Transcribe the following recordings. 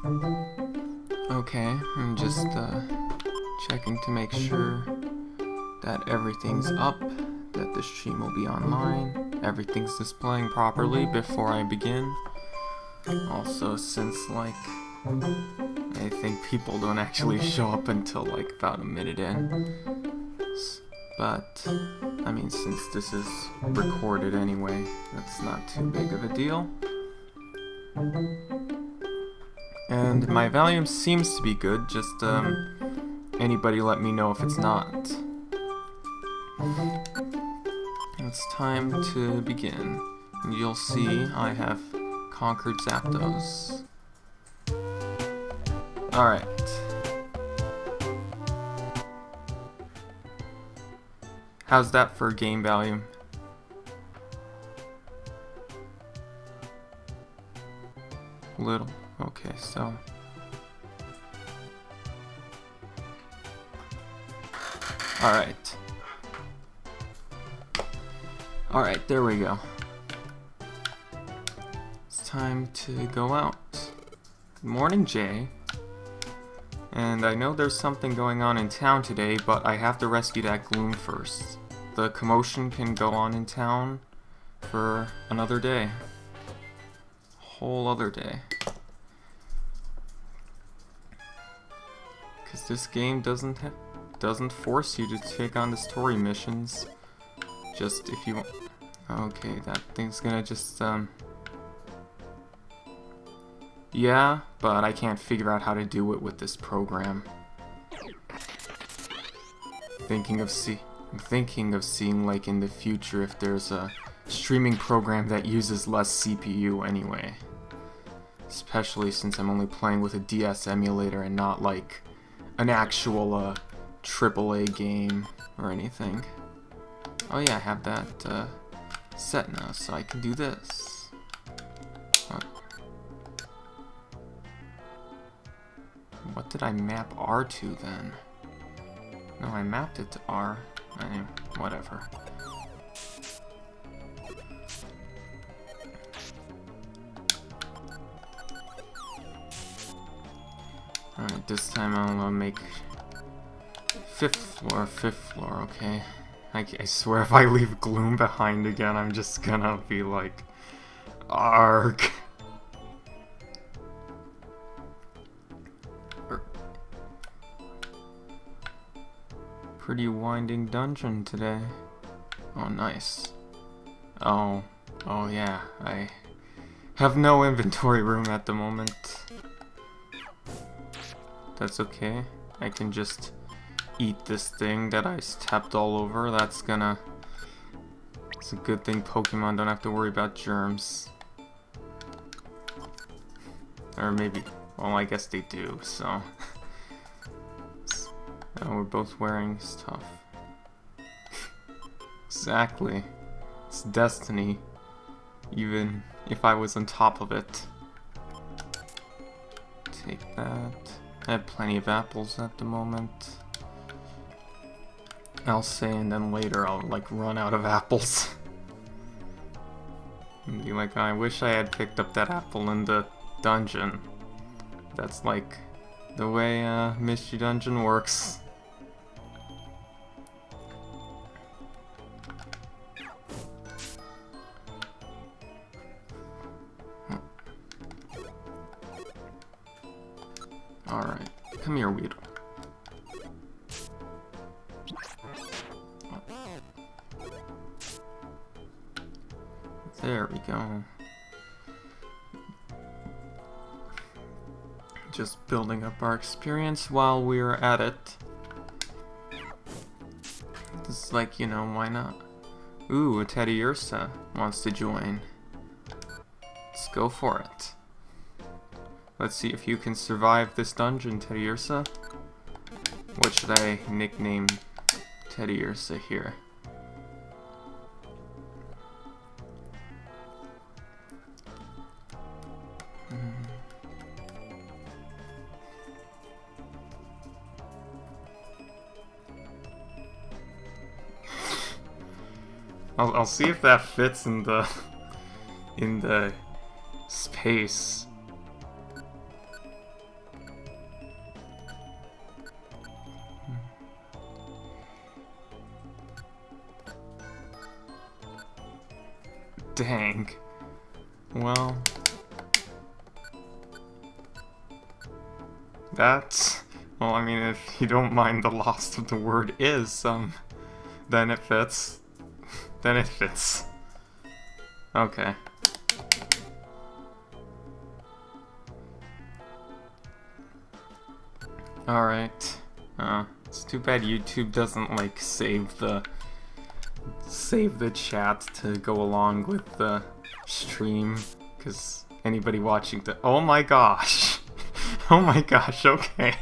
Okay, I'm just checking to make sure that everything's up, that the stream will be online, everything's displaying properly before I begin. Also, since like I think people don't actually show up until like about a minute in. But I mean, since this is recorded anyway, that's not too big of a deal. And my volume seems to be good, just anybody let me know if it's not. It's time to begin. And you'll see I have conquered Zapdos. Alright. How's that for game volume? Little. Okay, so... Alright. Alright, there we go. It's time to go out. Good morning, Jay. And I know there's something going on in town today, but I have to rescue that Gloom first. The commotion can go on in town for another day. Whole other day. Because this game doesn't force you to take on the story missions. Just if you want. Okay, that thing's gonna just yeah, but I can't figure out how to do it with this program. I'm thinking of seeing like in the future if there's a streaming program that uses less CPU anyway. Especially since I'm only playing with a DS emulator and not like an actual AAA game or anything. Oh yeah, I have that set now, so I can do this. What did I map R to then? No, I mapped it to R. Anyway, whatever. Alright, this time I'll make fifth floor, okay. I swear if I leave Gloom behind again, I'm just gonna be like, arg. Pretty winding dungeon today. Oh, nice. Oh yeah, I have no inventory room at the moment. That's okay. I can just eat this thing that I tapped all over. It's a good thing Pokemon don't have to worry about germs. Or maybe, well, I guess they do, so. Oh, we're both wearing stuff. Exactly. It's destiny. Even if I was on top of it. Take that. I have plenty of apples at the moment. I'll say, and then later I'll like run out of apples. And be like, I wish I had picked up that apple in the dungeon. That's like the way Mystery Dungeon works. Alright, come here, Weedle. There we go. Just building up our experience while we're at it. It's like, you know, why not? Ooh, a Teddy Ursa wants to join. Let's go for it. Let's see if you can survive this dungeon, Teddy Ursa. What should I nickname Teddy Ursa here? I'll see if that fits in the space. Dang. Well, that's... Well, I mean, if you don't mind the loss of the word is, then it fits. Then it fits. Okay. Alright. It's too bad YouTube doesn't, like, save the chat to go along with the stream, because anybody watching the... Oh my gosh! Oh my gosh, okay.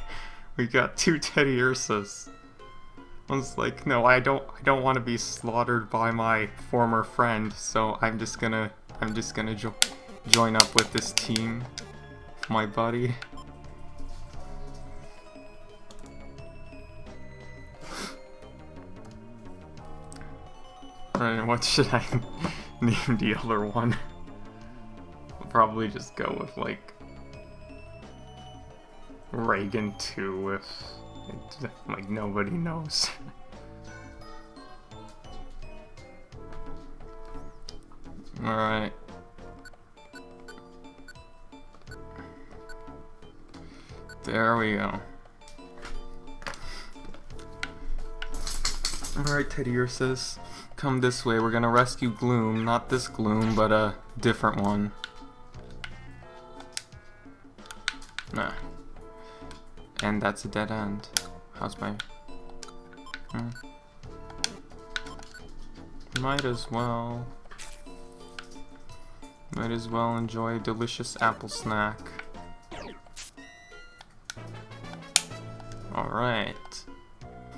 We got 2 Teddy Ursas. One's like, no, I don't want to be slaughtered by my former friend, so I'm just gonna join up with this team, my buddy. Alright, what should I name the other one? I'll probably just go with, like, Reagan 2 if, like, nobody knows. Alright. There we go. Alright, Teddy Ursas, come this way. We're gonna rescue Gloom. Not this Gloom, but a different one. Nah. And that's a dead end. How's my... Might as well enjoy a delicious apple snack. Alright.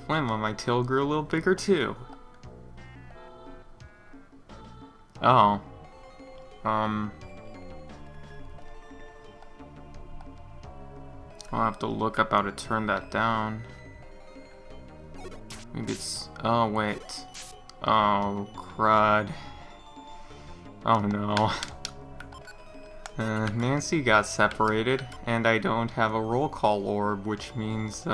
Flame on my tail grew a little bigger too. Oh. I'll have to look up how to turn that down. Maybe it's... Oh, wait. Oh, crud. Oh, no. Nancy got separated, and I don't have a roll call orb, which means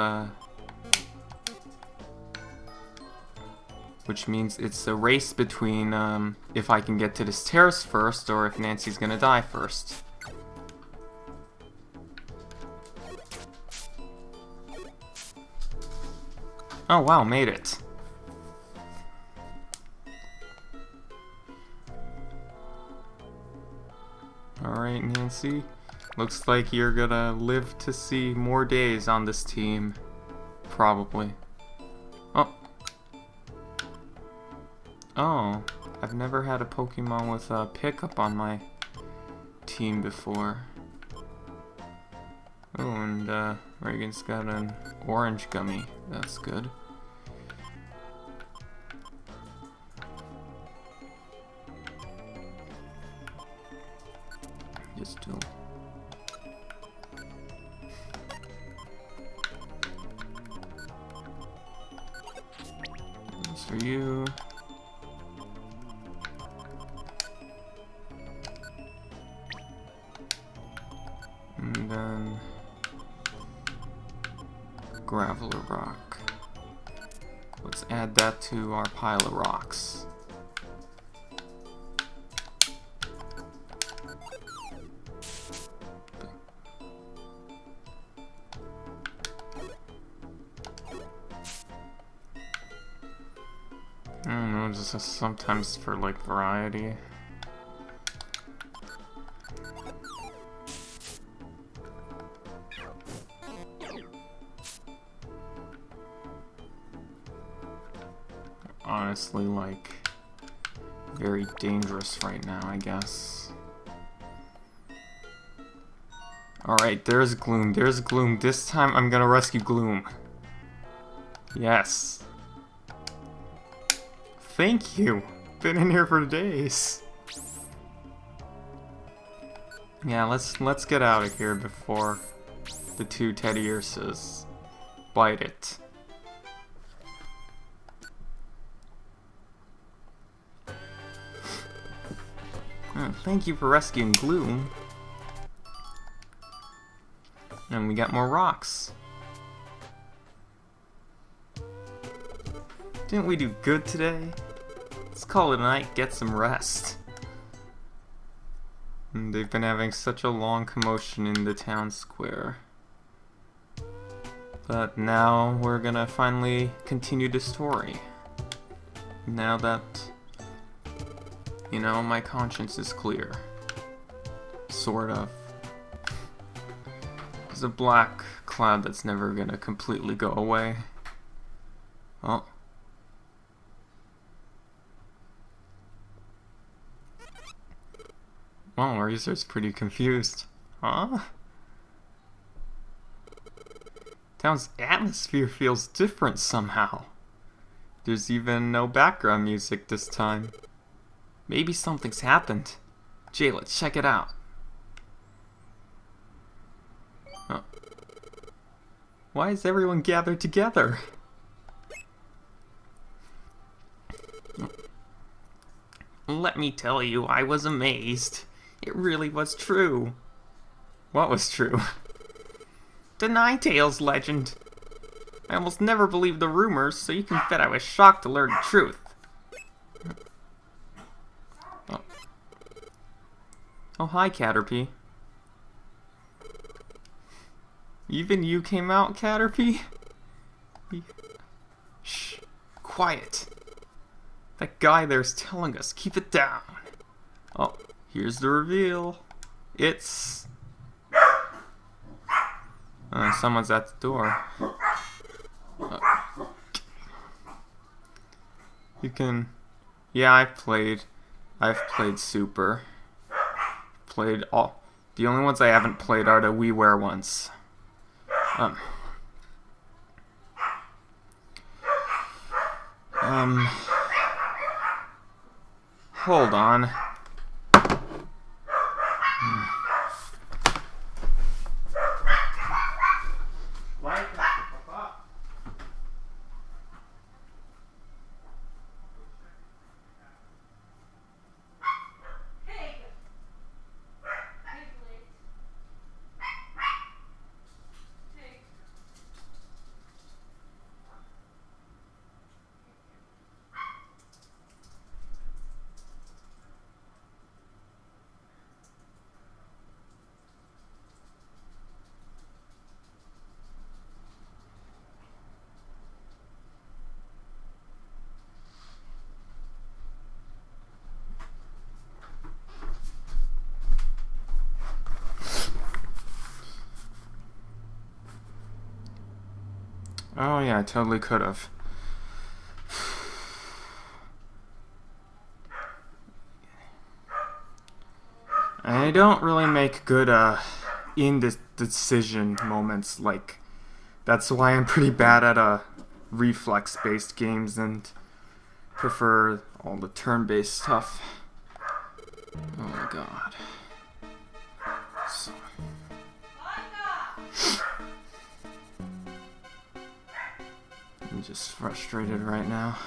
it's a race between, if I can get to this terrace first, or if Nancy's gonna die first. Oh wow, made it. Alright, Nancy. Looks like you're gonna live to see more days on this team. Probably. Oh. Oh. I've never had a Pokemon with a pickup on my team before. Oh, and Reagan's got an orange gummy. That's good. Just do. That's for you. And then gravel or rock. Let's add that to our pile of rocks. I don't know, just sometimes for like variety. Honestly, like, very dangerous right now, I guess. Alright, there's Gloom, there's Gloom. This time I'm gonna rescue Gloom. Yes. Thank you. Been in here for days. Yeah, let's get out of here before the 2 Teddy Ursas bite it. Thank you for rescuing Gloom. And we got more rocks. Didn't we do good today? Let's call it a night, get some rest. And they've been having such a long commotion in the town square. But now we're gonna finally continue the story. Now that, you know, my conscience is clear. Sort of. There's a black cloud that's never gonna completely go away. Oh. Well, Razor's pretty confused. Huh? Town's atmosphere feels different somehow. There's even no background music this time. Maybe something's happened. Jay, let's check it out. Oh. Why is everyone gathered together? Let me tell you, I was amazed. It really was true. What was true? The Ninetales legend. I almost never believed the rumors, so you can bet I was shocked to learn the truth. Oh, hi, Caterpie. Even you came out, Caterpie? Shh, quiet. That guy there's telling us, keep it down. Oh, here's the reveal. It's... someone's at the door. You can... Yeah, I've played Super. Played all... The only ones I haven't played are the WiiWare ones. Hold on. Oh yeah, I totally could have. I don't really make good indecision moments. Like, that's why I'm pretty bad at reflex-based games and prefer all the turn-based stuff. Oh my god. So. I'm just frustrated right now.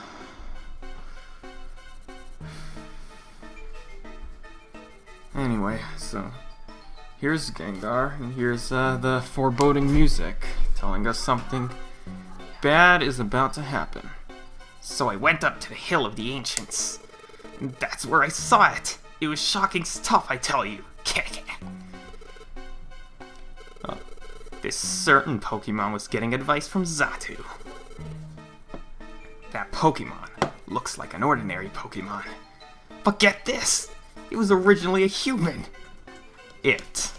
Anyway, so here's Gengar, and here's the foreboding music telling us something bad is about to happen. So I went up to the Hill of the Ancients, and that's where I saw it. It was shocking stuff, I tell you. This certain Pokemon was getting advice from Xatu. That Pokemon looks like an ordinary Pokemon. But get this! It was originally a human! It.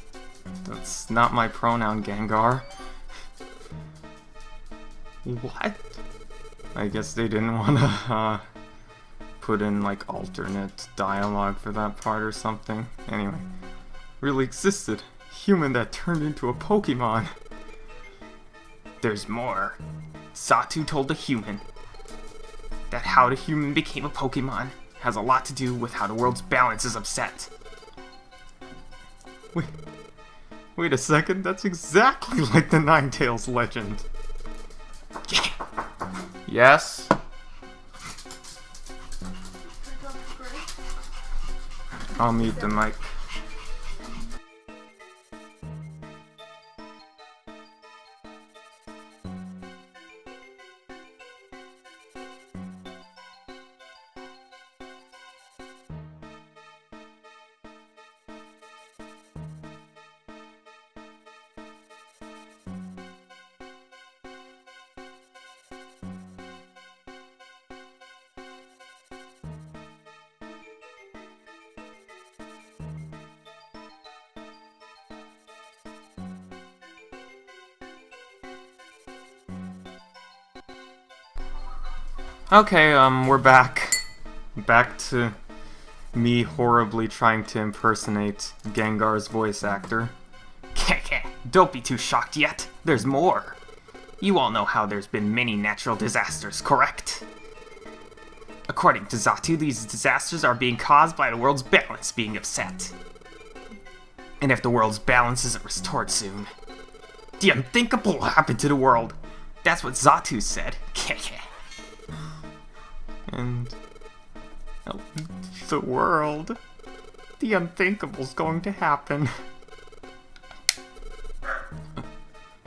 That's not my pronoun, Gengar. What? I guess they didn't want to put in like alternate dialogue for that part or something. Anyway, really existed. Human that turned into a Pokemon. There's more. Xatu told the human that how the human became a Pokemon has a lot to do with how the world's balance is upset. Wait a second, that's exactly like the Ninetales legend. Yes? I'll mute the mic. Okay, we're back. Back to me horribly trying to impersonate Gengar's voice actor. Don't be too shocked yet. There's more. You all know how there's been many natural disasters, correct? According to Xatu, these disasters are being caused by the world's balance being upset. And if the world's balance isn't restored soon, the unthinkable will happen to the world. That's what Xatu said. And the world, the unthinkable's going to happen.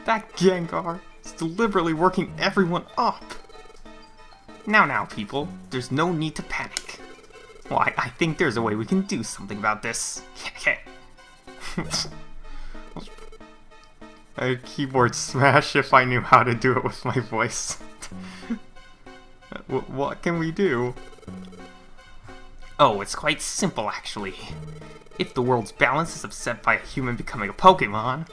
That Gengar is deliberately working everyone up. Now, people, there's no need to panic. Well, I think there's a way we can do something about this. I'd keyboard smash if I knew how to do it with my voice. What can we do? Oh, it's quite simple, actually. If the world's balance is upset by a human becoming a Pokémon,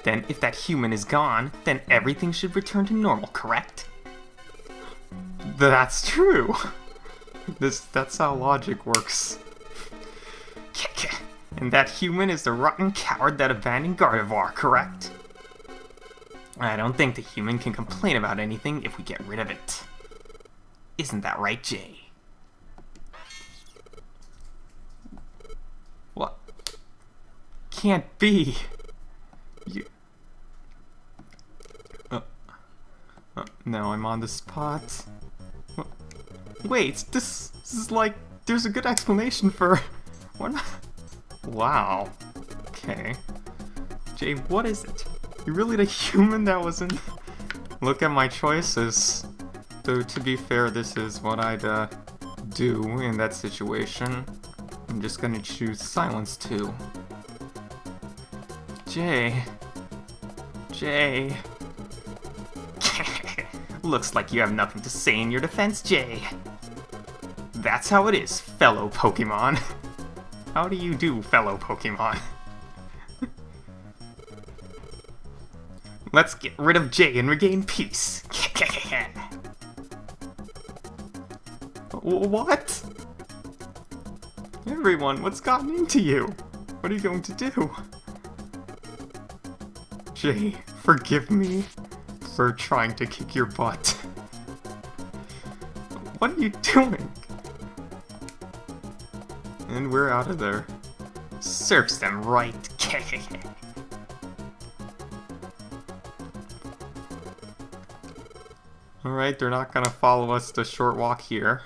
then if that human is gone, then everything should return to normal, correct? That's true. That's how logic works. And that human is the rotten coward that abandoned Gardevoir, correct? I don't think the human can complain about anything if we get rid of it. Isn't that right, Jay? What? Can't be. You... Now I'm on the spot. Wait, this is like... There's a good explanation for... What? Wow. Okay. Jay, what is it? You really the human that was in... Look at my choices. Though, to be fair, this is what I'd do in that situation. I'm just gonna choose silence too. Jay. Looks like you have nothing to say in your defense, Jay. That's how it is, fellow Pokémon. How do you do, fellow Pokémon? Let's get rid of Jay and regain peace. What? Everyone, what's gotten into you? What are you going to do? Jay, forgive me for trying to kick your butt. What are you doing? And we're out of there. Serves them right. Alright, they're not gonna follow us the short walk here.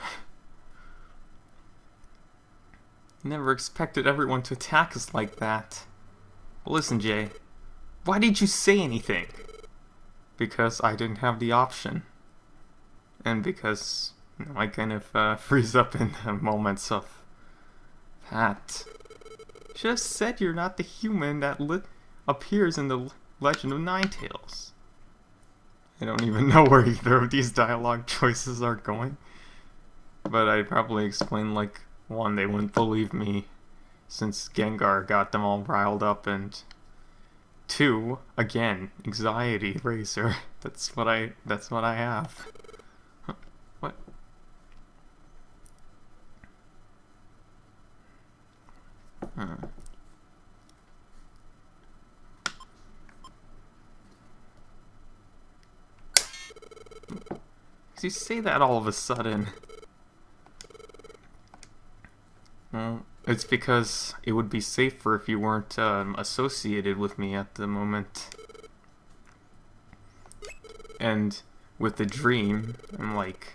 Never expected everyone to attack us like that. Well, listen, Jay. Why didn't you say anything? Because I didn't have the option. And because I kind of freeze up in the moments of that. Just said you're not the human that appears in the Legend of Ninetales. I don't even know where either of these dialogue choices are going. But I'd probably explain, like, one, they wouldn't believe me since Gengar got them all riled up, and two, again, anxiety Razor. That's what I have. Huh. What? You say that all of a sudden. Well, it's because it would be safer if you weren't associated with me at the moment. And with the dream, I'm like...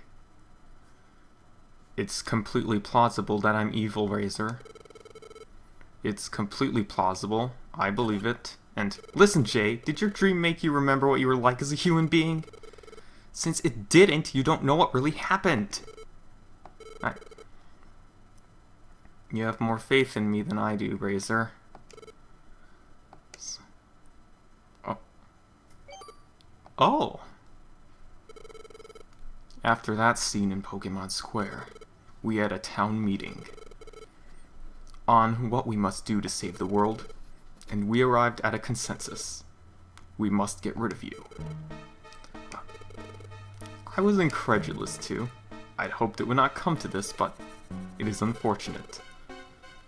It's completely plausible that I'm evil, Razor. It's completely plausible. I believe it. And listen, Jay, did your dream make you remember what you were like as a human being? Since it didn't, you don't know what really happened. You have more faith in me than I do, Razor. Oh. After that scene in Pokémon Square, we had a town meeting on what we must do to save the world, and we arrived at a consensus. We must get rid of you. I was incredulous too. I'd hoped it would not come to this, but it is unfortunate.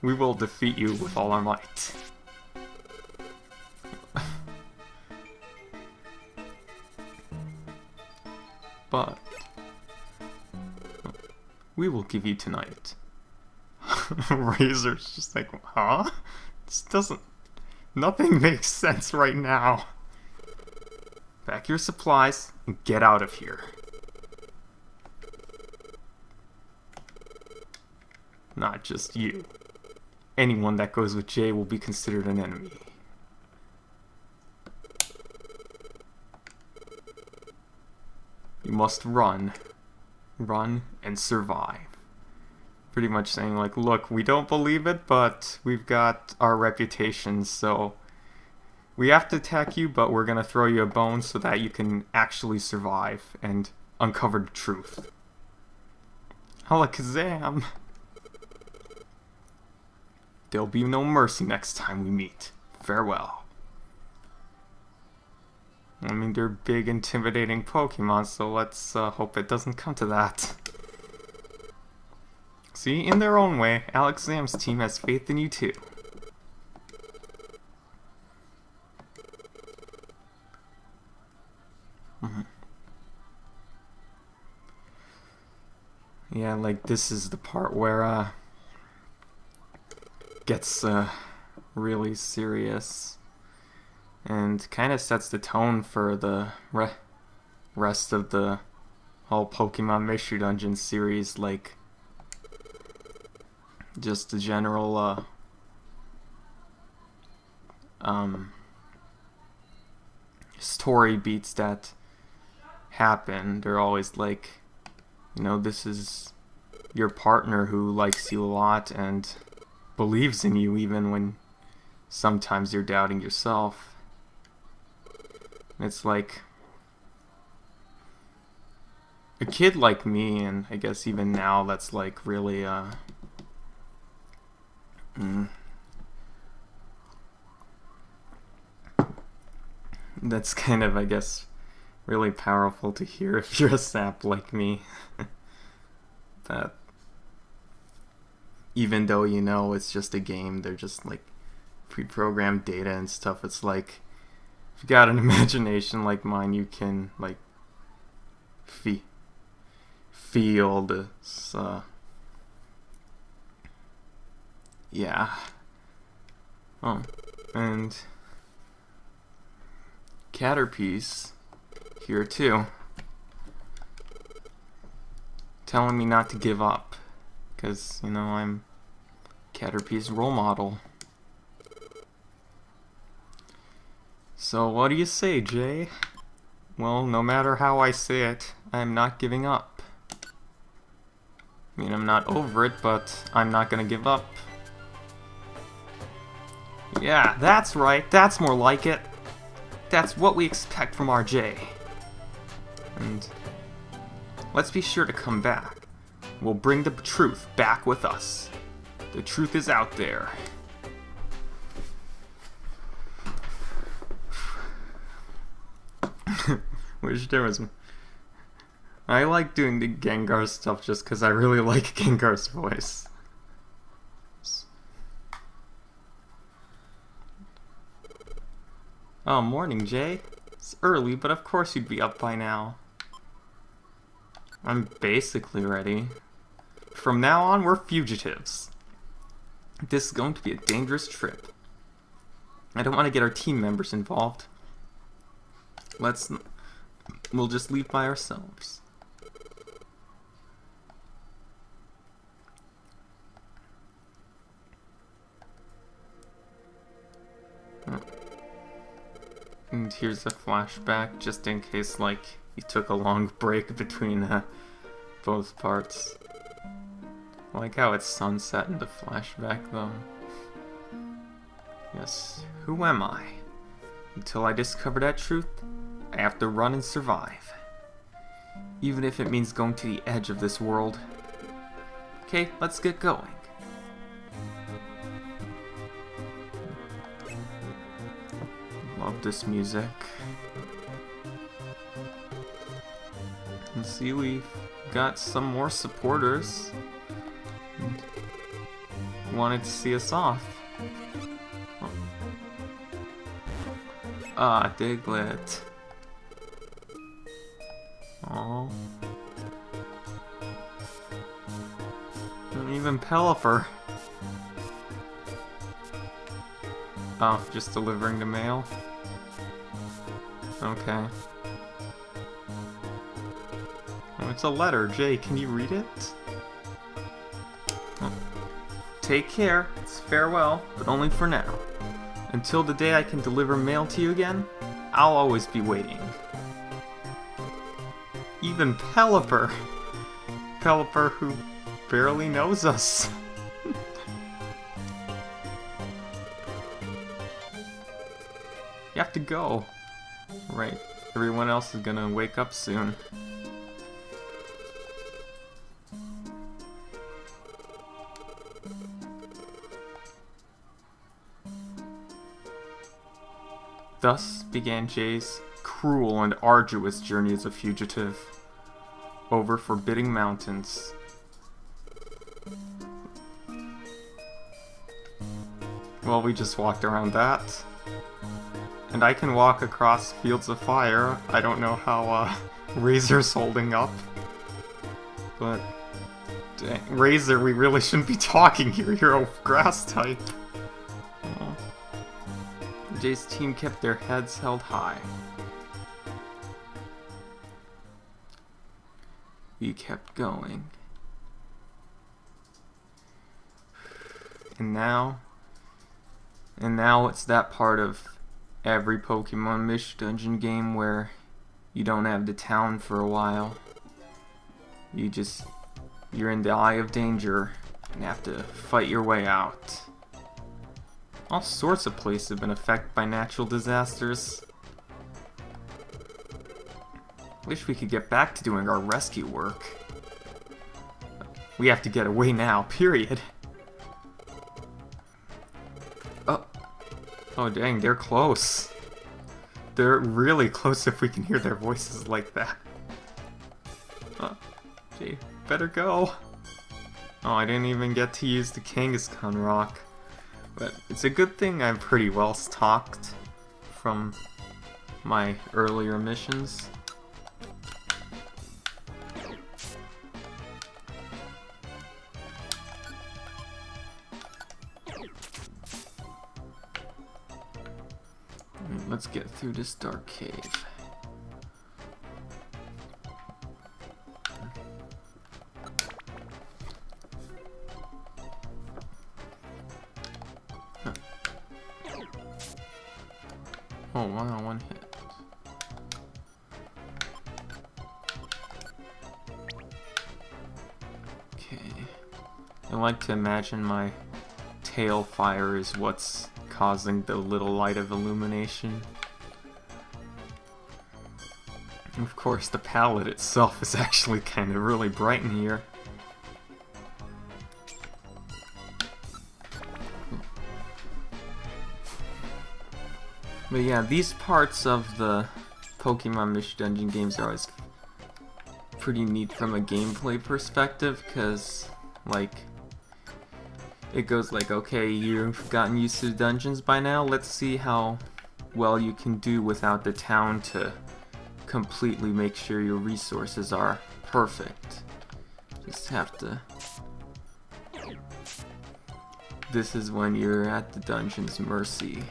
We will defeat you with all our might. But we will give you tonight. Razor's just like, huh? This doesn't... Nothing makes sense right now. Pack your supplies and get out of here. Not just you. Anyone that goes with Jay will be considered an enemy. You must run. Run and survive. Pretty much saying like, look, we don't believe it, but we've got our reputations, so we have to attack you, but we're gonna throw you a bone so that you can actually survive and uncover the truth. Alakazam! There'll be no mercy next time we meet. Farewell. I mean, they're big, intimidating Pokemon, so let's hope it doesn't come to that. See, in their own way, Alakazam's team has faith in you too. Yeah, like this is the part where gets really serious and kind of sets the tone for the rest of the whole Pokemon Mystery Dungeon series, like just the general story beats that happen. They're always like, you know, this is your partner who likes you a lot and believes in you even when sometimes you're doubting yourself. It's like a kid like me, and I guess even now that's like really that's kind of, I guess, really powerful to hear if you're a sap like me. That even though you know it's just a game, they're just like pre-programmed data and stuff. It's like, if you got an imagination like mine, you can like feel this yeah. Oh, and Caterpie's here too, telling me not to give up, because, you know, I'm Caterpie's role model. So what do you say, Jay? Well, no matter how I say it, I'm not giving up. I mean, I'm not over it, but I'm not gonna give up. Yeah, that's right, that's more like it. That's what we expect from our Jay. And let's be sure to come back. We'll bring the truth back with us. The truth is out there. Wish there was... I like doing the Gengar stuff just because I really like Gengar's voice. Oh, morning, Jay. It's early, but of course you'd be up by now. I'm basically ready. From now on, we're fugitives. This is going to be a dangerous trip. I don't want to get our team members involved. We'll just leave by ourselves. And here's a flashback, just in case, like, you took a long break between both parts. I like how it's sunset in the flashback, though. Yes, who am I? Until I discover that truth, I have to run and survive. Even if it means going to the edge of this world. Okay, let's get going. Love this music. And Seaweed got some more supporters. Wanted to see us off. Ah, Diglett. Oh. And even Pelipper. Oh, just delivering the mail? Okay. Oh, it's a letter. Jay, can you read it? Oh. Take care. It's farewell, but only for now. Until the day I can deliver mail to you again, I'll always be waiting. Even Pelipper. Pelipper who barely knows us. You have to go. Right. Everyone else is gonna wake up soon. Thus began Jay's cruel and arduous journey as a fugitive over forbidding mountains. Well, we just walked around that. And I can walk across fields of fire. I don't know how Razor's holding up. But dang, Razor, we really shouldn't be talking here. You're a grass type. Oh. Jay's team kept their heads held high. We kept going. And now it's that part of every Pokemon Mystery Dungeon game where you don't have the town for a while. You're in the eye of danger and have to fight your way out. All sorts of places have been affected by natural disasters. Wish we could get back to doing our rescue work. We have to get away now, period. Oh dang, they're close. They're really close if we can hear their voices like that. Gee, better go. Oh, I didn't even get to use the Kangaskhan rock. But it's a good thing I'm pretty well stocked from my earlier missions. Let's get through this dark cave. Oh wow, one hit. Okay. I like to imagine my tail fire is what's causing the little light of illumination. Of course, the palette itself is actually kind of really bright in here. But yeah, these parts of the Pokemon Mystery Dungeon games are always pretty neat from a gameplay perspective, because, like, it goes like, okay, you've gotten used to the dungeons by now, let's see how well you can do without the town to completely make sure your resources are perfect. Just have to... This is when you're at the dungeon's mercy.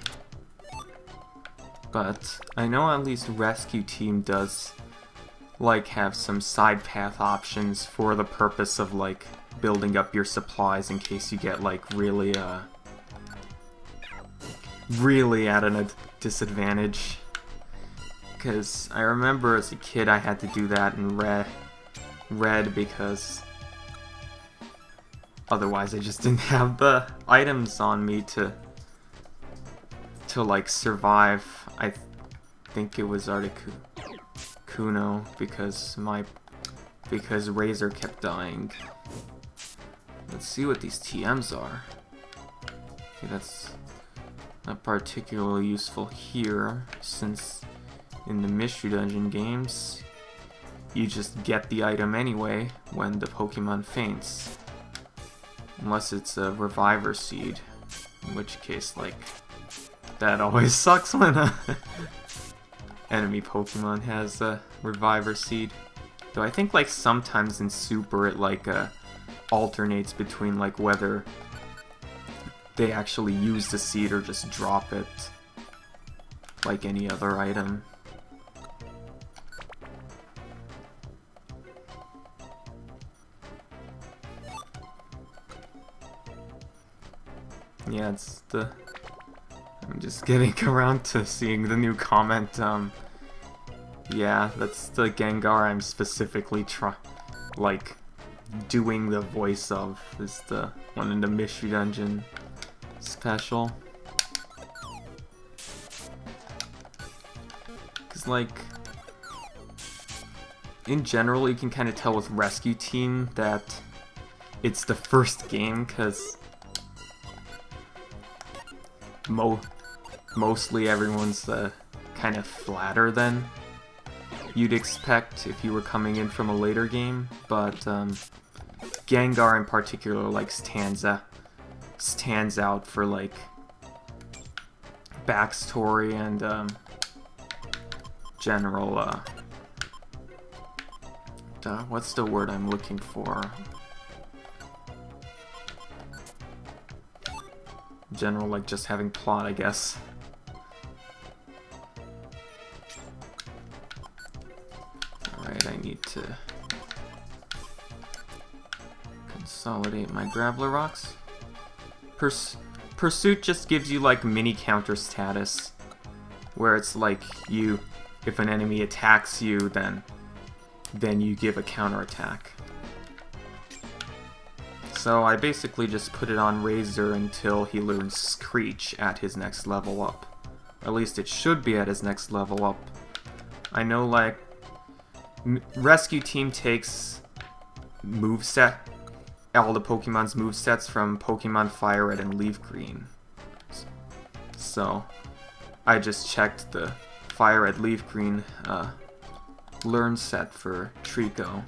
But I know at least Rescue Team does, like, have some side path options for the purpose of, like, building up your supplies in case you get, like, really at a disadvantage. Because I remember as a kid I had to do that in red because otherwise I just didn't have the items on me to like survive. I think it was Articuno because Razor kept dying. Let's see what these TMs are. Okay, that's not particularly useful here, since in the Mystery Dungeon games you just get the item anyway when the Pokemon faints. Unless it's a Reviver Seed, in which case, like, that always sucks when a enemy Pokemon has a Reviver Seed. Though I think, like, sometimes in Super it, like, alternates between, like, whether they actually use the seed or just drop it like any other item. Yeah, it's the... I'm just getting around to seeing the new comment. Yeah, that's the Gengar I'm specifically doing the voice of. Is the one in the Mystery Dungeon special. Cause like, in general, you can kind of tell with Rescue Team that it's the first game, cause mostly everyone's kind of flatter than you'd expect if you were coming in from a later game, but Gengar in particular like stands out for like backstory and general what's the word I'm looking for? General, like, just having plot, I guess. Alright, I need to consolidate my Graveler Rocks. Pursuit just gives you, like, mini counter status, where it's like if an enemy attacks you, then you give a counterattack. So I basically just put it on Razor until he learns Screech at his next level up. At least it should be at his next level up. I know, like, Rescue Team takes all the Pokemon's movesets from Pokemon Fire Red and Leaf Green. So I just checked the Fire Red Leaf Green learn set for Trico.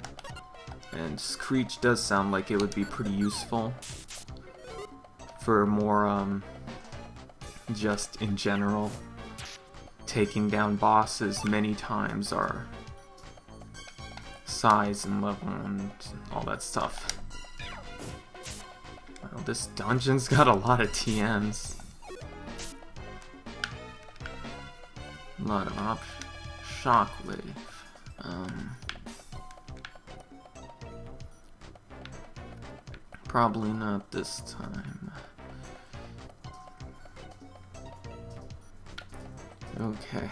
And Screech does sound like it would be pretty useful for more, just in general, taking down bosses many times our size and level and all that stuff. Well, this dungeon's got a lot of TMs. A lot of Shockwave. Probably not this time. Okay.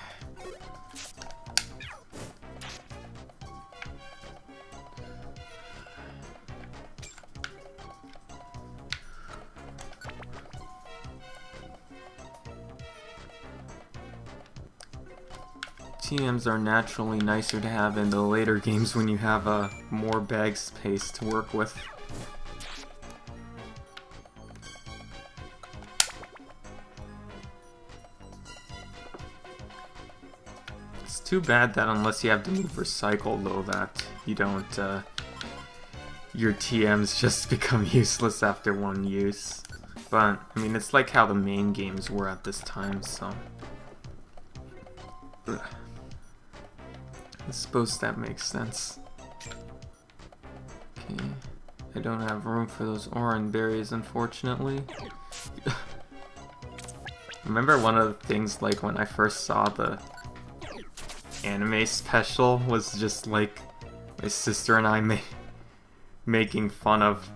TMs are naturally nicer to have in the later games when you have more bag space to work with. It's too bad that unless you have the move Recycle, though, that you don't, your TMs just become useless after one use. But, I mean, it's like how the main games were at this time, so... Ugh. I suppose that makes sense. Okay, I don't have room for those Oran berries, unfortunately. Remember one of the things, like, when I first saw the anime special was just, like, my sister and I making fun of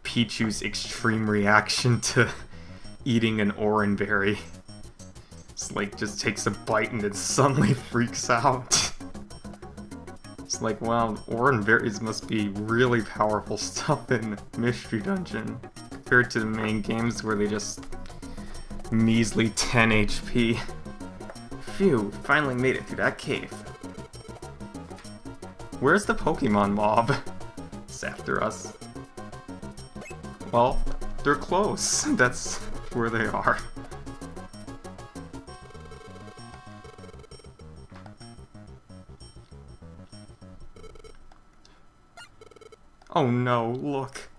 Pichu's extreme reaction to eating an Oran berry. It's like, just takes a bite and then suddenly freaks out. It's like, wow, Oran berries must be really powerful stuff in Mystery Dungeon, compared to the main games where they just measly 10 HP. Phew, finally made it through that cave. Where's the Pokemon mob? It's after us. Well, they're close. That's where they are. Oh no, look.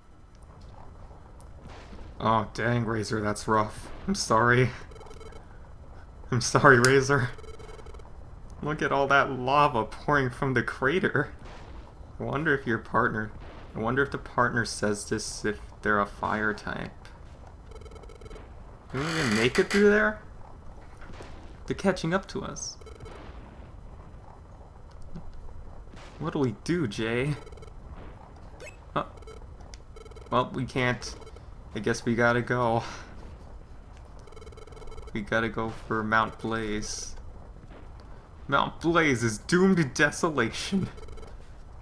Oh, dang, Razor, that's rough. I'm sorry. I'm sorry, Razor. Look at all that lava pouring from the crater. I wonder if the partner says this if they're a fire type. Can we even make it through there? They're catching up to us. What do we do, Jay? Oh. Well, we can't. I guess we gotta go. We gotta go for Mount Blaze. Mount Blaze is doomed to desolation.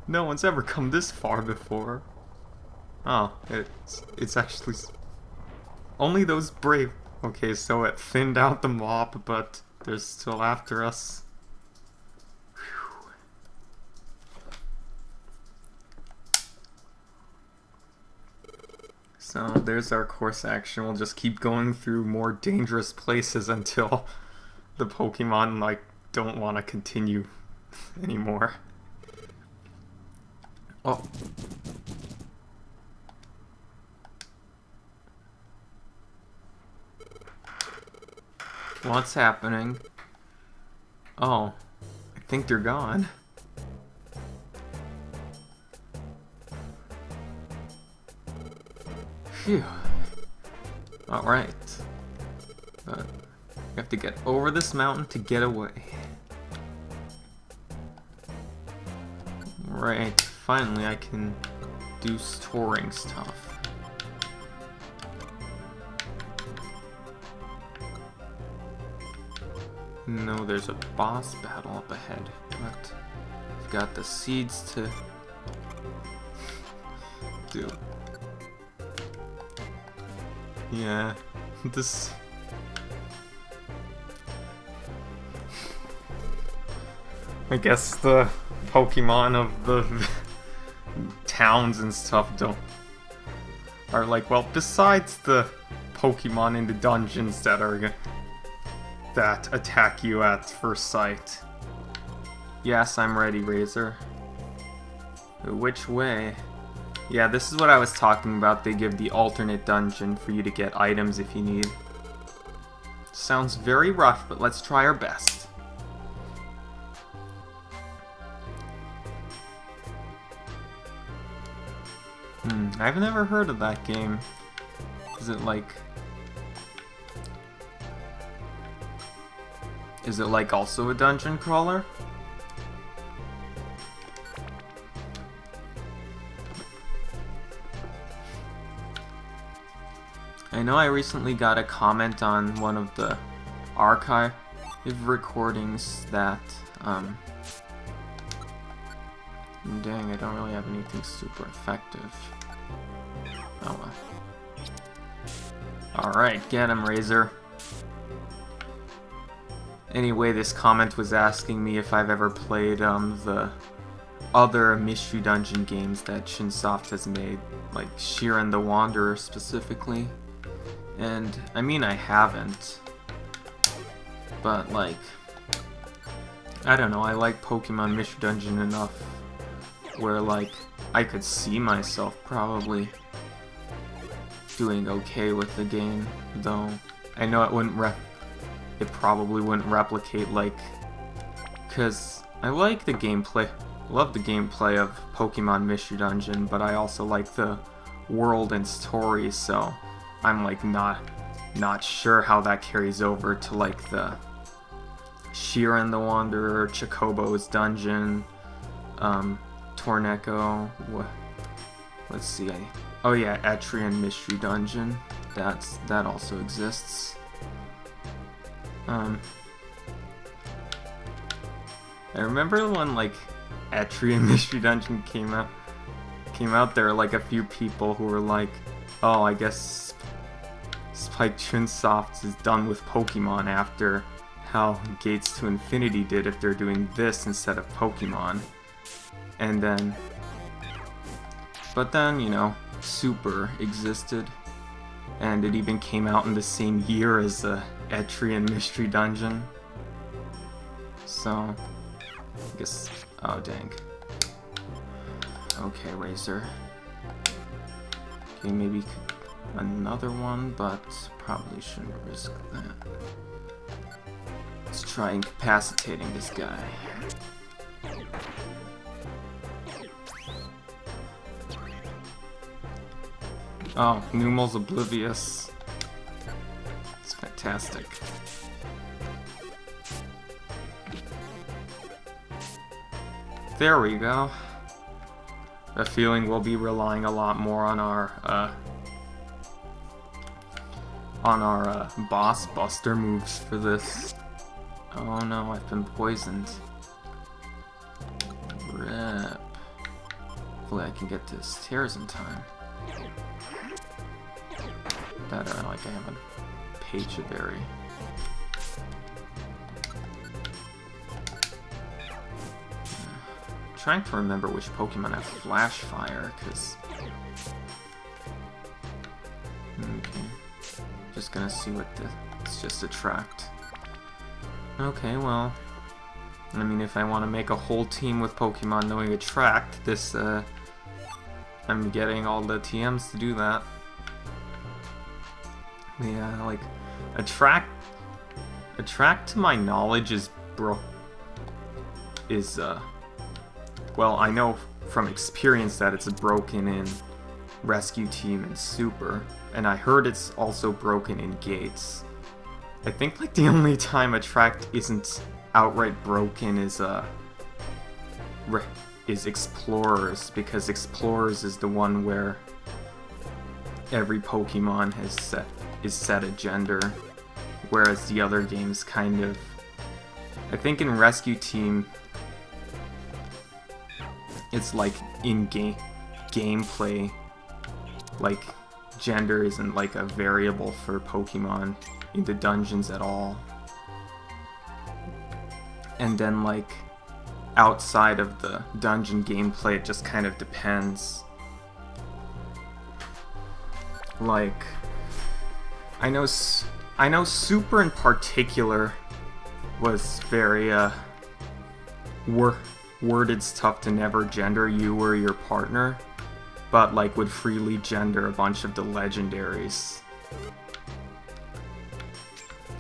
No one's ever come this far before. Oh, it's actually only those brave. Okay, so it thinned out the mob, but they're still after us. Whew. So there's our course action. We'll just keep going through more dangerous places until the Pokemon like don't want to continue anymore. Oh. What's happening? Oh, I think they're gone. Phew. Alright. But we have to get over this mountain to get away. Right, finally I can do storing stuff. No, there's a boss battle up ahead, but I've got the seeds to do. Yeah, this... I guess the Pokemon of the towns and stuff are like, well, besides the Pokemon in the dungeons that attack you at first sight. Yes, I'm ready, Razor. Which way? Yeah, this is what I was talking about. They give the alternate dungeon for you to get items if you need. Sounds very rough, but let's try our best. I've never heard of that game. Is it like also a dungeon crawler? I know I recently got a comment on one of the archive recordings that, dang, I don't really have anything super effective. Oh well. Alright, get him, Razor. Anyway, this comment was asking me if I've ever played the other Mystery Dungeon games that Chunsoft has made, like Shiren the Wanderer specifically. And, I mean, I haven't. But, like, I don't know, I like Pokemon Mystery Dungeon enough where, like, I could see myself probably doing okay with the game, though I know it probably wouldn't replicate, like, because I like the gameplay, love the gameplay of Pokemon Mystery Dungeon, but I also like the world and story, so I'm like not sure how that carries over to like the Shiren the Wanderer, Chocobo's Dungeon, Torneco, let's see, oh yeah, Etrian Mystery Dungeon, that also exists. I remember when like Etrian Mystery Dungeon came out, there were like a few people who were like, oh, I guess Spike Chunsoft is done with Pokemon after how Gates to Infinity did if they're doing this instead of Pokemon. And then, but then, you know, Super existed, and it even came out in the same year as the Etrian Mystery Dungeon. So, I guess, oh dang. Okay, Razor. Okay, maybe another one, but probably shouldn't risk that. Let's try incapacitating this guy. Oh, Numal's oblivious. It's fantastic. There we go. I have a feeling we'll be relying a lot more on our boss buster moves for this. Oh no, I've been poisoned. Rip. Hopefully I can get to stairs in time. Better, like I have a page of berry. Trying to remember which Pokemon have Flash Fire, because... Okay. Just gonna see what it's just Attract. Okay, well... I mean, if I want to make a whole team with Pokemon knowing Attract, this, I'm getting all the TMs to do that. Yeah, like, Attract to my knowledge is well, I know from experience that it's broken in Rescue Team and Super, and I heard it's also broken in Gates. I think like the only time Attract isn't outright broken is Explorers, because Explorers is the one where every Pokemon is set a gender, whereas the other games kind of... I think in Rescue Team, it's like in-game gameplay, like gender isn't like a variable for Pokemon in the dungeons at all. And then like outside of the dungeon gameplay, it just kind of depends. Like, I know Super in particular was very worded stuff to never gender you or your partner, but like would freely gender a bunch of the legendaries,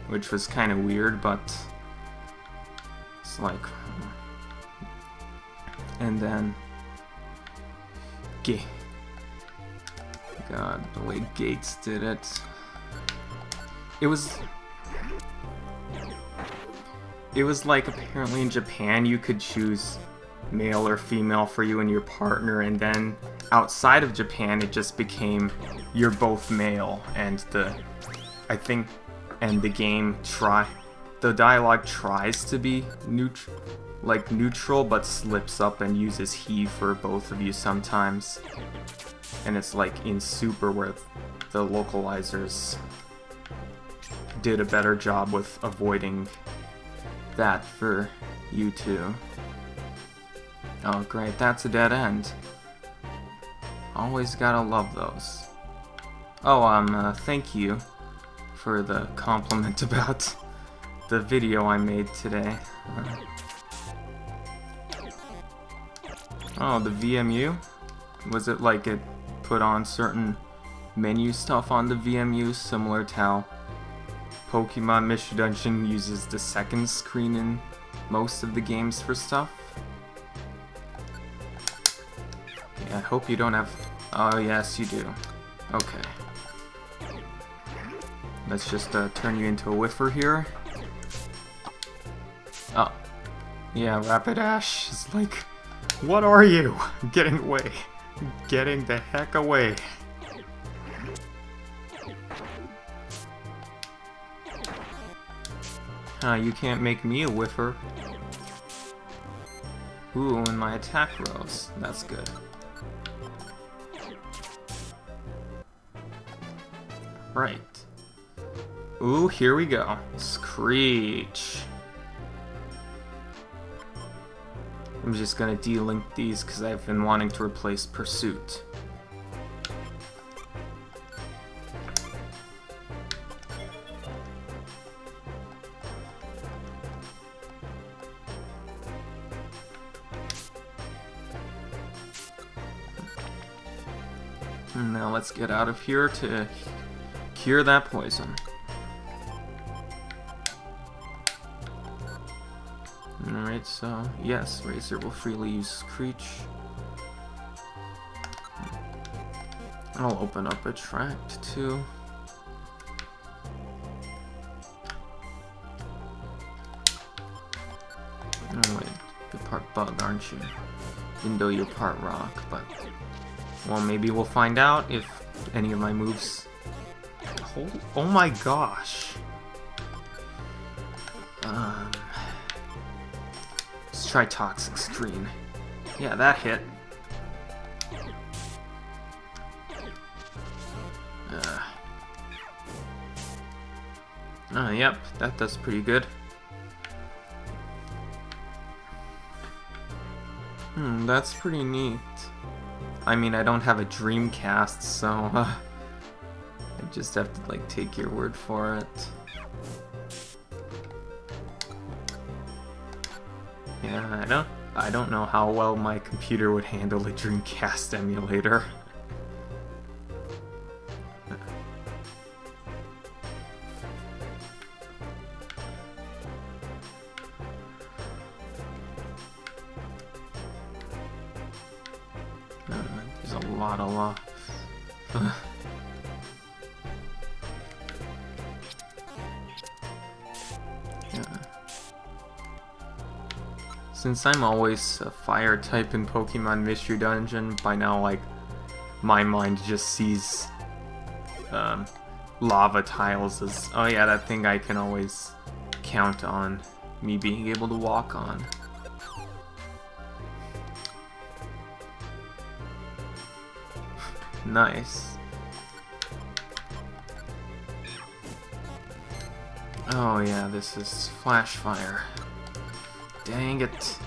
which was kind of weird, but it's like... And then God, the way Gates did it, it was like apparently in Japan you could choose male or female for you and your partner, and then outside of Japan it just became you're both male, and the dialogue tries to be neutral but slips up and uses he for both of you sometimes. And it's like in Super where the localizers did a better job with avoiding that for you two. Oh great, that's a dead end. Always gotta love those. Oh, thank you for the compliment about the video I made today. Oh, the VMU? Was it like it put on certain menu stuff on the VMU, similar to how Pokemon Mystery Dungeon uses the second screen in most of the games for stuff? Okay, I hope you don't have... Oh, yes, you do. Okay. Let's just turn you into a whiffer here. Oh. Yeah, Rapidash is like... What are you? Getting away. Getting the heck away. You can't make me a whiffer. Ooh, and my attack rose. That's good. Right. Ooh, here we go. Screech. I'm just gonna delink these because I've been wanting to replace Pursuit. Now let's get out of here to cure that poison. Alright, so yes, Razor will freely use Screech. I'll open up Attract too. Oh wait, you're part bug, aren't you? Even though you're part rock, but... Well, maybe we'll find out if any of my moves... Oh my gosh! Let's try Toxic Screen. Yeah, that hit. Yep, that does pretty good. That's pretty neat. I mean, I don't have a Dreamcast, so I just have to like take your word for it. Yeah, I don't know how well my computer would handle a Dreamcast emulator. There's a lot of law. Since I'm always a fire type in Pokemon Mystery Dungeon, by now, like, my mind just sees lava tiles as, oh yeah, that thing I can always count on me being able to walk on. Nice. Oh yeah, this is Flash Fire. Dang it.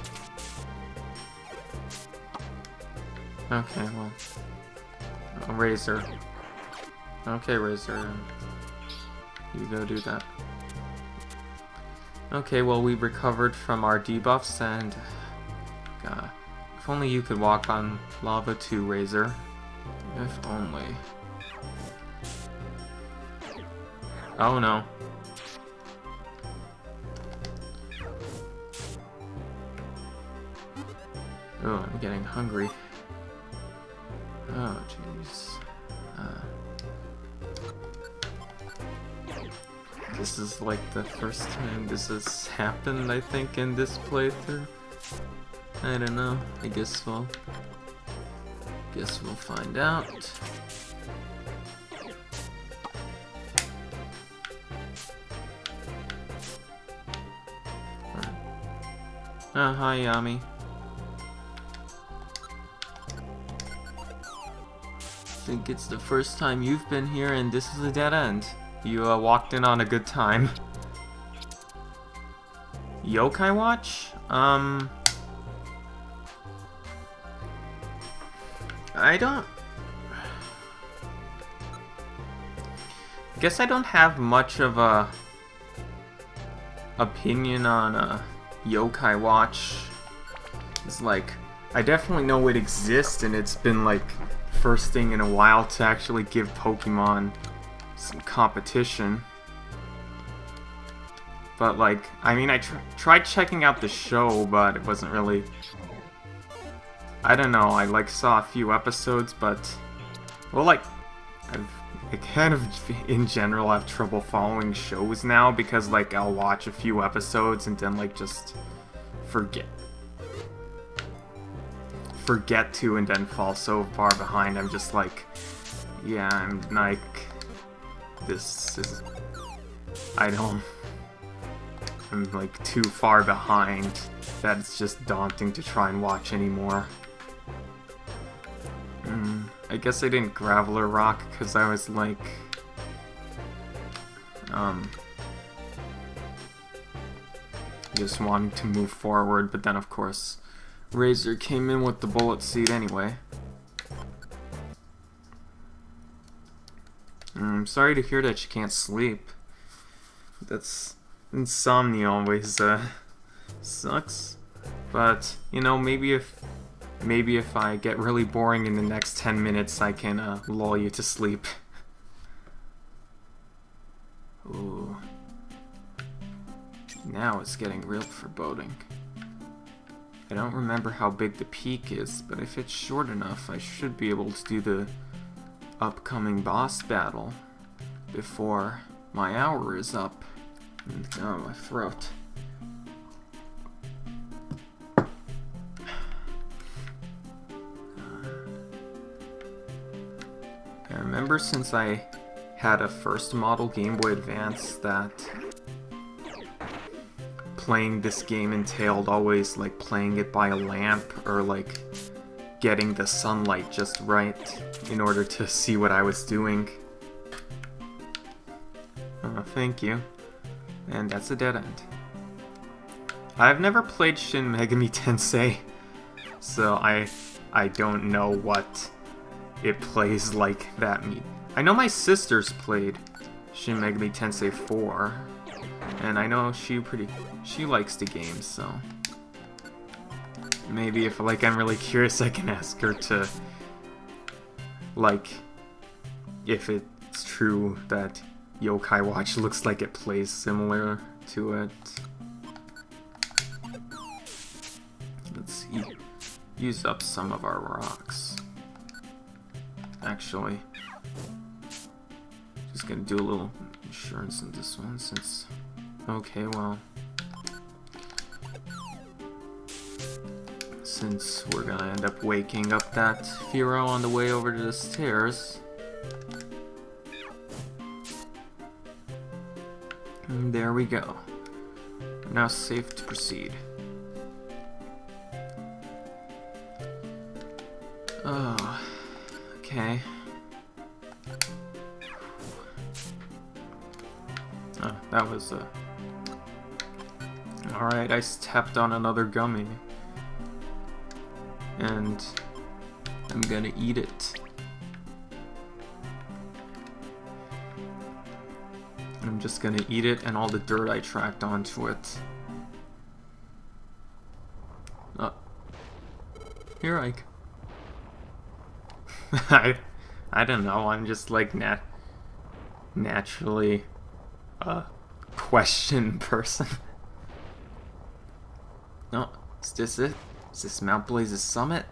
Okay, well. Razor. Okay, Razor. You go do that. Okay, well, we recovered from our debuffs, and... if only you could walk on lava too, Razor. If only. Oh no. Oh, I'm getting hungry. Oh, jeez. This is like the first time this has happened, I think, in this playthrough. I don't know. I guess we'll find out. Oh, hi, Yami. I think it's the first time you've been here and this is a dead end. You walked in on a good time. Yokai Watch? I guess I don't have much of a opinion on Yokai Watch. It's like, I definitely know it exists, and it's been like first thing in a while to actually give Pokemon some competition. But like, I mean, I tried checking out the show, but it wasn't really... I don't know, I like saw a few episodes, but... Well, like, I kind of, in general, have trouble following shows now, because like, I'll watch a few episodes and then like just forget to, and then fall so far behind. I'm just like, yeah, I'm like, this is, I'm like too far behind that it's just daunting to try and watch anymore. I guess I didn't Graveler Rock because I was like, just wanting to move forward, but then of course Razor came in with the Bullet Seed anyway. I'm sorry to hear that you can't sleep. That's... insomnia always sucks. But, you know, maybe if Maybe if I get really boring in the next 10 minutes, I can lull you to sleep. Ooh. Now it's getting real foreboding. I don't remember how big the peak is, but if it's short enough, I should be able to do the upcoming boss battle before my hour is up. And, oh, my throat. I remember since I had a first model Game Boy Advance that playing this game entailed always like playing it by a lamp or like getting the sunlight just right in order to see what I was doing. Thank you. And that's a dead end. I've never played Shin Megami Tensei, so I don't know what it plays like that. I know my sister's played Shin Megami Tensei 4, and I know she likes the game, so maybe if like I'm really curious, I can ask her to like if it's true that Yokai Watch looks like it plays similar to it. Let's see. Use up some of our rocks. Actually, just gonna do a little insurance in this one since. Okay, well, since we're gonna end up waking up that Firo on the way over to the stairs. And there we go. I'm now safe to proceed. Oh, okay. Oh, that was alright, I stepped on another gummy. And I'm gonna eat it. I'm just gonna eat it and all the dirt I tracked onto it. Oh. Here I I don't know, I'm just like naturally a question person. Oh, is this it? Is this Mount Blaze's summit?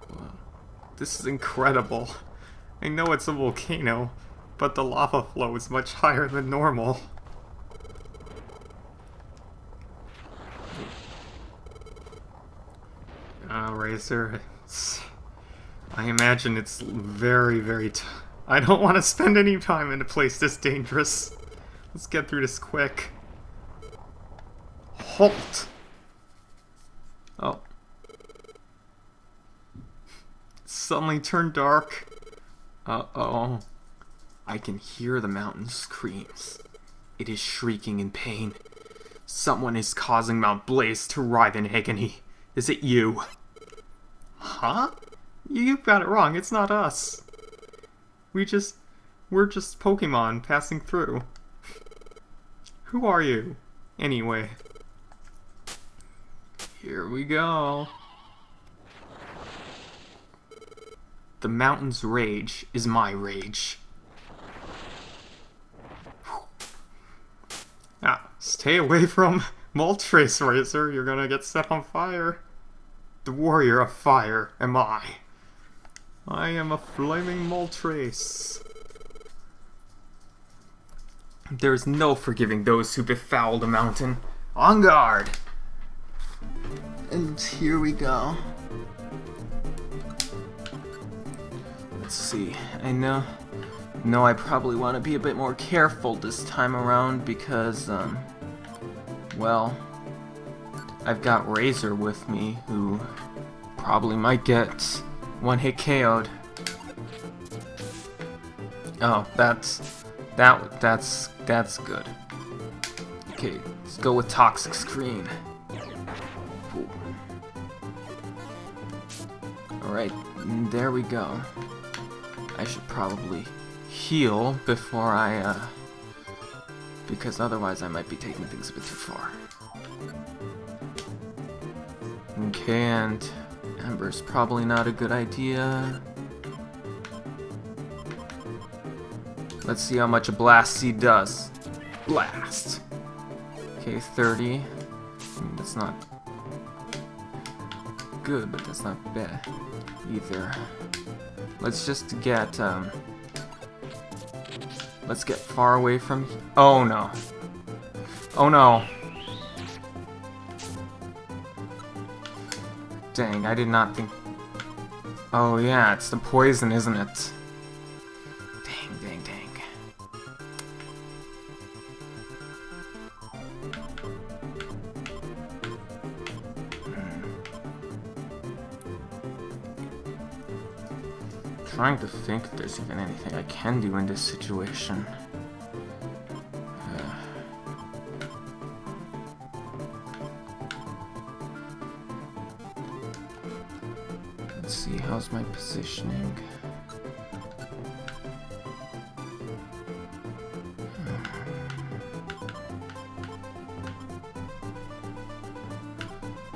Whoa. This is incredible. I know it's a volcano, but the lava flow is much higher than normal. Razor, I imagine it's very, very I don't want to spend any time in a place this dangerous. Let's get through this quick. Halt! Oh. Suddenly turned dark. Uh-oh. I can hear the mountain screams. It is shrieking in pain. Someone is causing Mount Blaze to writhe in agony. Is it you? Huh? You got it wrong. It's not us. We're just Pokémon passing through. Who are you, anyway? Here we go. The mountain's rage is my rage. Ah, stay away from Moltres, Razor. You're gonna get set on fire. The warrior of fire am I. I am a flaming Moltres. There is no forgiving those who befoul the mountain. On guard! And here we go. Let's see. I know I probably want to be a bit more careful this time around because, well, I've got Razor with me who probably might get one-hit KO'd. Oh, that's good. Okay, let's go with Toxic Screen. Cool. Alright, there we go. I should probably heal before I, because otherwise I might be taking things a bit too far. Okay, and Ember's probably not a good idea. Let's see how much a Blast Seed does. Blast! Okay, 30. That's not good, but that's not bad either. Let's just get, let's get far away from... Oh no. Oh no. Dang, I did not think... Oh yeah, it's the poison, isn't it? Dang, dang, dang. Trying to think if there's even anything I can do in this situation. Let's see, how's my positioning?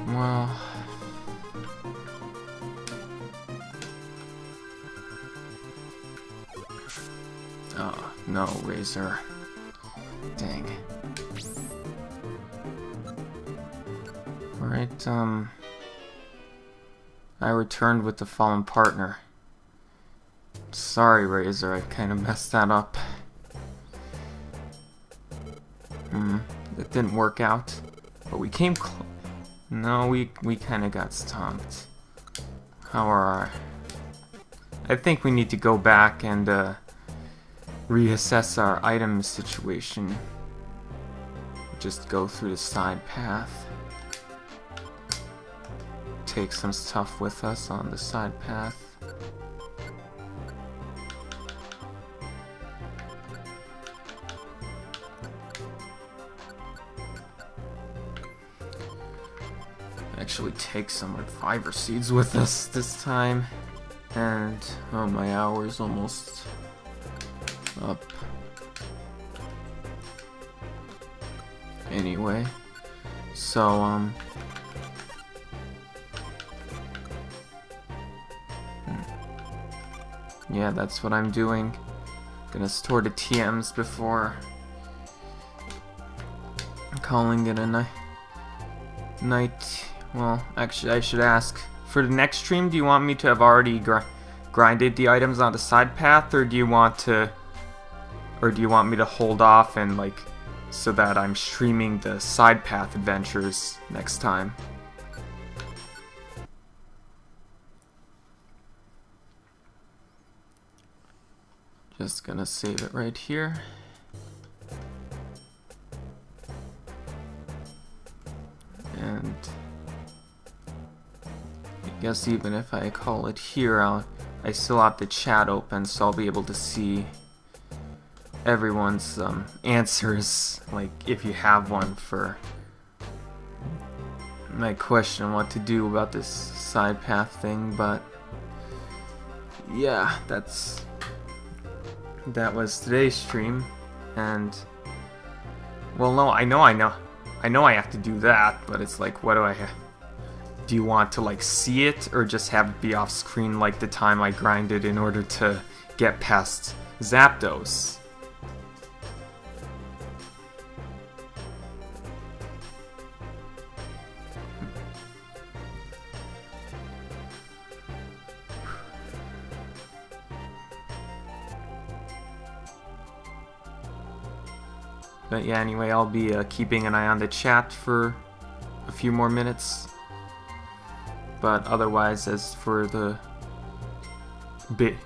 Well... Oh, no, Razor. Dang. Alright, I returned with the fallen partner. Sorry, Razor, I kind of messed that up. It didn't work out. But we came close. No, we kind of got stomped. How are our... I think we need to go back and, reassess our item situation. Just go through the side path. Take some stuff with us on the side path. Actually take some Reviver Seeds with us this time. And, oh, my hour's almost up. Anyway, so yeah, that's what I'm doing. Gonna store the TMs before calling it a night. Well, actually, I should ask, for the next stream, do you want me to have already grinded the items on the side path, or do you want me to hold off and, like, so that I'm streaming the side path adventures next time? Just gonna save it right here. And I guess even if I call it here, I still have the chat open, so I'll be able to see everyone's answers, like if you have one for my question what to do about this side path thing. But yeah, that was today's stream. And well, no, I know I have to do that, but it's like, what do I have? Do you want to like see it, or just have it be off screen like the time I grinded in order to get past Zapdos? But yeah, anyway, I'll be keeping an eye on the chat for a few more minutes. But otherwise, as for the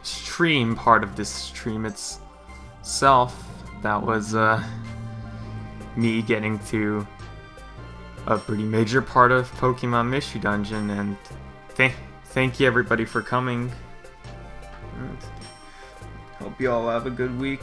stream part of this stream itself, that was me getting to a pretty major part of Pokemon Mystery Dungeon, and thank you everybody for coming. Hope you all have a good week.